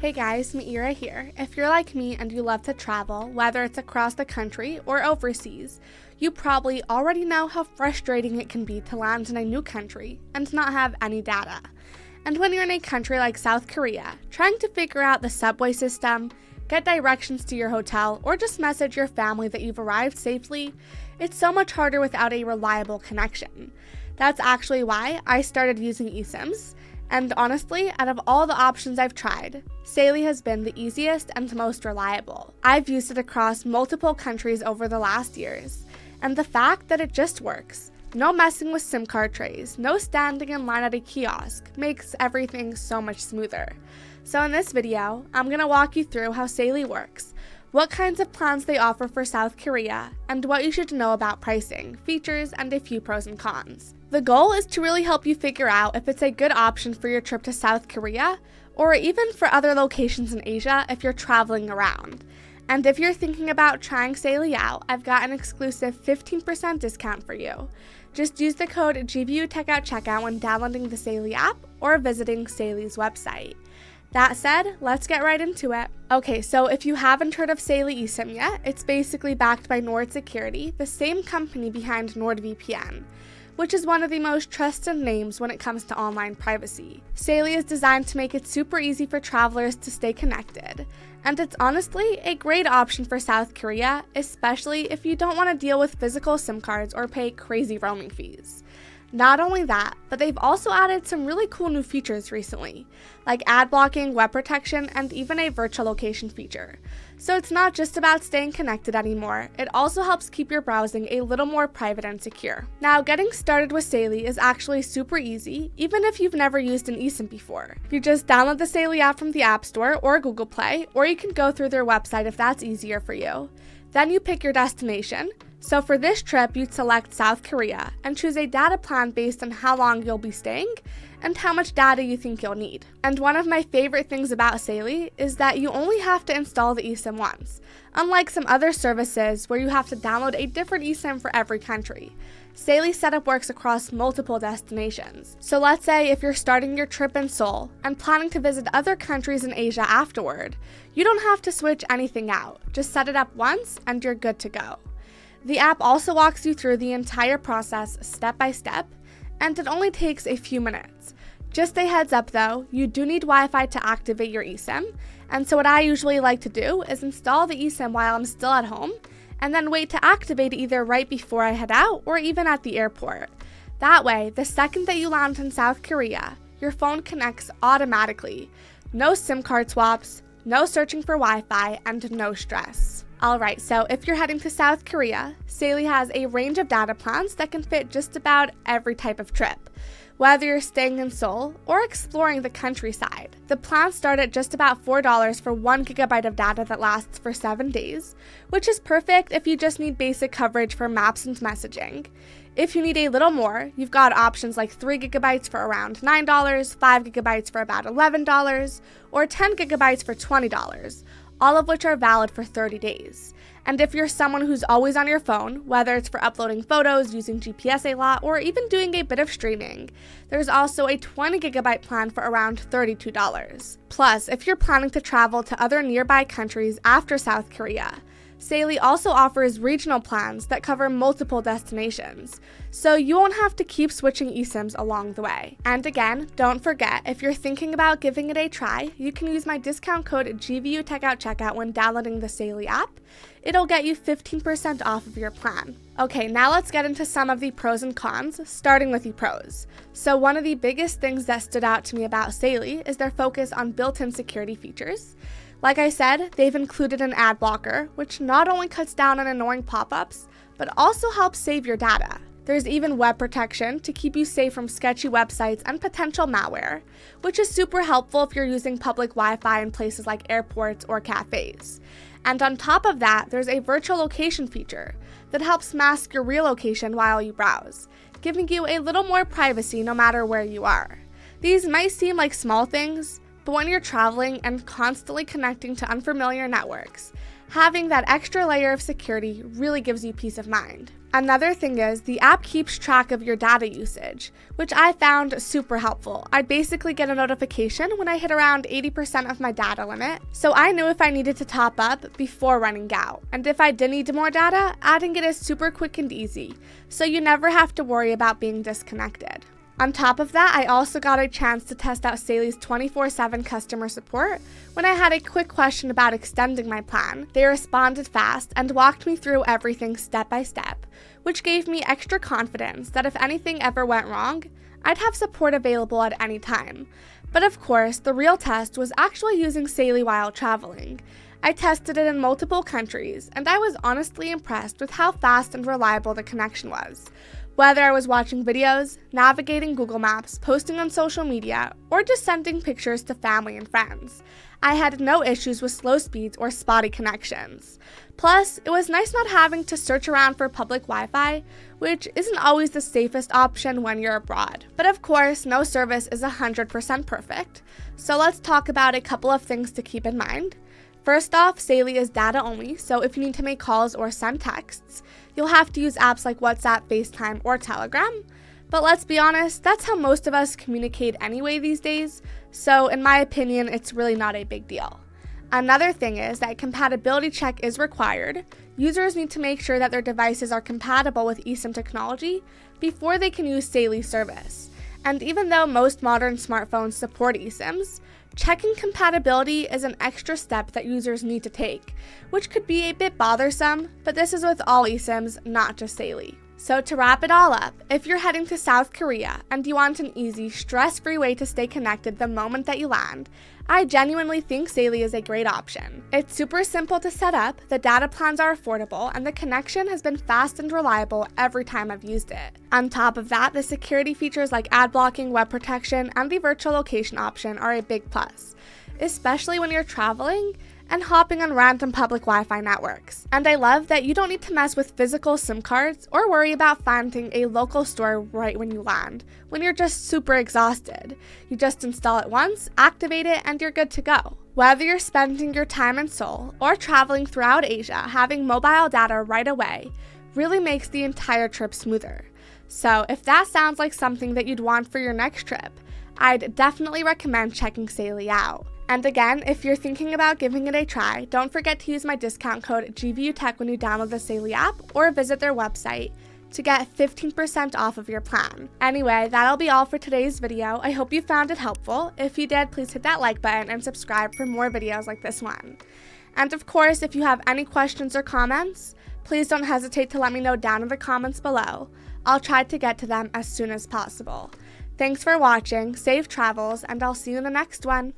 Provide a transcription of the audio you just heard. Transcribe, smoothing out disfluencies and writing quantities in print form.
Hey guys, Meira here. If you're like me and you love to travel, whether it's across the country or overseas, you probably already know how frustrating it can be to land in a new country and not have any data. And when you're in a country like South Korea, trying to figure out the subway system, get directions to your hotel, or just message your family that you've arrived safely, it's so much harder without a reliable connection. That's actually why I started using eSIMs. And honestly, out of all the options I've tried, Saily has been the easiest and most reliable. I've used it across multiple countries over the last years, and the fact that it just works, no messing with SIM card trays, no standing in line at a kiosk, makes everything so much smoother. So in this video, I'm going to walk you through how Saily works, what kinds of plans they offer for South Korea, and what you should know about pricing, features, and a few pros and cons. The goal is to really help you figure out if it's a good option for your trip to South Korea, or even for other locations in Asia if you're traveling around. And if you're thinking about trying Saily out, I've got an exclusive 15% discount for you. Just use the code GVUTECH at checkout when downloading the Saily app or visiting Saily's website. That said, let's get right into it. Okay, so if you haven't heard of Saily eSIM yet, it's basically backed by Nord Security, the same company behind NordVPN, which is one of the most trusted names when it comes to online privacy. Saily is designed to make it super easy for travelers to stay connected, and it's honestly a great option for South Korea, especially if you don't want to deal with physical SIM cards or pay crazy roaming fees. Not only that, but they've also added some really cool new features recently, like ad blocking, web protection, and even a virtual location feature. So it's not just about staying connected anymore, it also helps keep your browsing a little more private and secure. Now, getting started with Saily is actually super easy, even if you've never used an eSIM before. You just download the Saily app from the App Store or Google Play, or you can go through their website if that's easier for you. Then you pick your destination. So for this trip, you'd select South Korea and choose a data plan based on how long you'll be staying and how much data you think you'll need. And one of my favorite things about Saily is that you only have to install the eSIM once, unlike some other services where you have to download a different eSIM for every country. Saily's setup works across multiple destinations. So let's say if you're starting your trip in Seoul and planning to visit other countries in Asia afterward, you don't have to switch anything out. Just set it up once and you're good to go. The app also walks you through the entire process step by step, and it only takes a few minutes. Just a heads up though, you do need Wi-Fi to activate your eSIM, and so what I usually like to do is install the eSIM while I'm still at home, and then wait to activate either right before I head out or even at the airport. That way, the second that you land in South Korea, your phone connects automatically. No SIM card swaps, no searching for Wi-Fi, and no stress. Alright, so if you're heading to South Korea, Saily has a range of data plans that can fit just about every type of trip, whether you're staying in Seoul or exploring the countryside. The plans start at just about $4 for 1 GB of data that lasts for 7 days, which is perfect if you just need basic coverage for maps and messaging. If you need a little more, you've got options like 3 GB for around $9, 5 GB for about $11, or 10 GB for $20. All of which are valid for 30 days. And if you're someone who's always on your phone, whether it's for uploading photos, using GPS a lot, or even doing a bit of streaming, there's also a 20 GB plan for around $32. Plus, if you're planning to travel to other nearby countries after South Korea, Saily also offers regional plans that cover multiple destinations, so you won't have to keep switching eSIMs along the way. And again, don't forget, if you're thinking about giving it a try, you can use my discount code GVUTECH at checkout when downloading the Saily app. It'll get you 15% off of your plan. Okay, now let's get into some of the pros and cons, starting with the pros. So one of the biggest things that stood out to me about Saily is their focus on built-in security features. Like I said, they've included an ad blocker, which not only cuts down on annoying pop-ups, but also helps save your data. There's even web protection to keep you safe from sketchy websites and potential malware, which is super helpful if you're using public Wi-Fi in places like airports or cafes. And on top of that, there's a virtual location feature that helps mask your real location while you browse, giving you a little more privacy no matter where you are. These might seem like small things, but when you're traveling and constantly connecting to unfamiliar networks, having that extra layer of security really gives you peace of mind. Another thing is the app keeps track of your data usage, which I found super helpful. I'd basically get a notification when I hit around 80% of my data limit, so I knew if I needed to top up before running out. And if I did need more data, adding it is super quick and easy, so you never have to worry about being disconnected. On top of that, I also got a chance to test out Saily's 24/7 customer support when I had a quick question about extending my plan. They responded fast and walked me through everything step by step, which gave me extra confidence that if anything ever went wrong, I'd have support available at any time. But of course, the real test was actually using Saily while traveling. I tested it in multiple countries, and I was honestly impressed with how fast and reliable the connection was. Whether I was watching videos, navigating Google Maps, posting on social media, or just sending pictures to family and friends, I had no issues with slow speeds or spotty connections. Plus, it was nice not having to search around for public Wi-Fi, which isn't always the safest option when you're abroad. But of course, no service is 100% perfect, so let's talk about a couple of things to keep in mind. First off, Saily is data only, so if you need to make calls or send texts, you'll have to use apps like WhatsApp, FaceTime, or Telegram. But let's be honest, that's how most of us communicate anyway these days, so in my opinion, it's really not a big deal. Another thing is that a compatibility check is required. Users need to make sure that their devices are compatible with eSIM technology before they can use Saily service. And even though most modern smartphones support eSIMs, checking compatibility is an extra step that users need to take, which could be a bit bothersome, but this is with all eSIMs, not just Saily. So to wrap it all up, if you're heading to South Korea and you want an easy, stress-free way to stay connected the moment that you land, I genuinely think Saily is a great option. It's super simple to set up, the data plans are affordable, and the connection has been fast and reliable every time I've used it. On top of that, the security features like ad blocking, web protection, and the virtual location option are a big plus, especially when you're traveling and hopping on random public Wi-Fi networks. And I love that you don't need to mess with physical SIM cards or worry about finding a local store right when you land, when you're just super exhausted. You just install it once, activate it, and you're good to go. Whether you're spending your time in Seoul or traveling throughout Asia, having mobile data right away really makes the entire trip smoother. So if that sounds like something that you'd want for your next trip, I'd definitely recommend checking Saily out. And again, if you're thinking about giving it a try, don't forget to use my discount code GVUTECH when you download the Saily app or visit their website to get 15% off of your plan. Anyway, that'll be all for today's video. I hope you found it helpful. If you did, please hit that like button and subscribe for more videos like this one. And of course, if you have any questions or comments, please don't hesitate to let me know down in the comments below. I'll try to get to them as soon as possible. Thanks for watching, safe travels, and I'll see you in the next one.